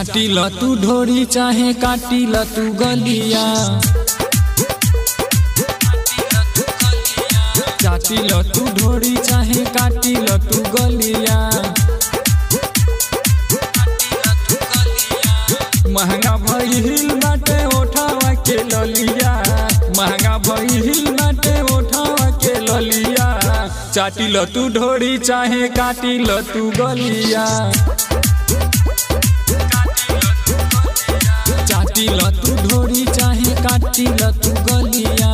चाटी ल तू ढोरी चाहे काटी ल तू गलिया, चाटी ल तू ढोरी चाहे काटी ल तू गलिया। महंगा भइल बाटे ओठावा के ललिया, महंगा भइल बाटे ओठावा के ललिया। चाटी ल तू ढोरी चाहे काटी ल तू गलिया, चाटी ल तू ढोरी चाहे काटी ल तू गलिया।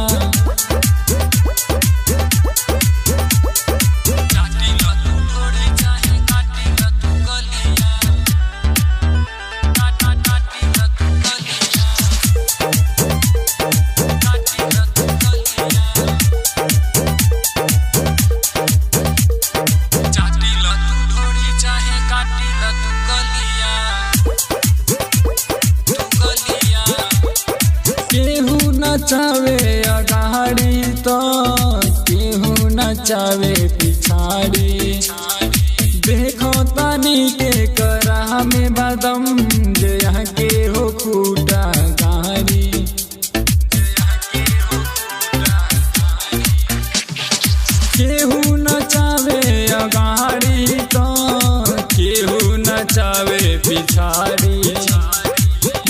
केहू नचावे अगाड़ी तो केहू नचावे पिछाड़ी, देखो तानी के करा में बादम जे यहाँ के हो खूटा गाड़ी। केहू नचावे अगाड़ी तो केहू नचावे पिछाड़ी,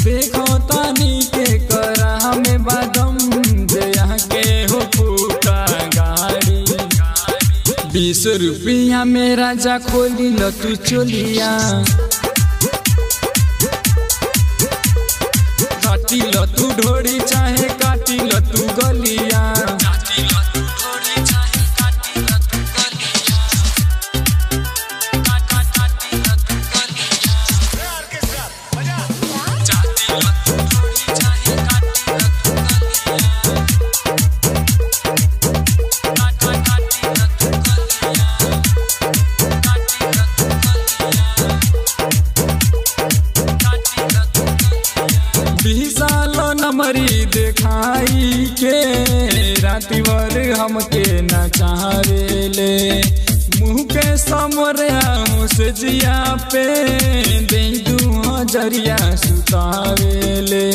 देखो तानी के करा में बादम जे यहाँ के हो फूटा गाड़ी। 20 रुपया में राजा खोली ल तू चोलिया, काटी ल तू ढोरी चाहे काटी ल तू गलिया। नमरी देखाई के राती भर हमके नचारेले, मुँह के समरे से जिया पे दे 2000 सुतावेले।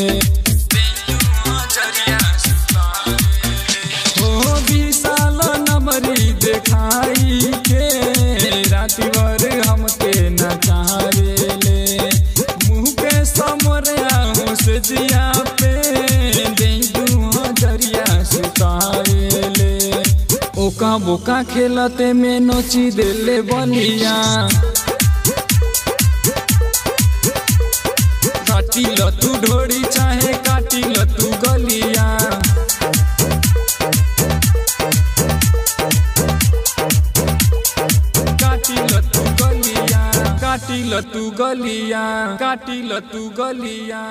हो 20 साल नमरी देखाई के राती भर हमके नचारेले, मुँह के समरे से जिया ओका बोका खेलते में नोची देले बलिया। काटी ल तू ढोरी चाहे काटी ल तू गलिया, काटी ल तू गलिया, काटी ल तू गलिया, काटी ल तू गलिया।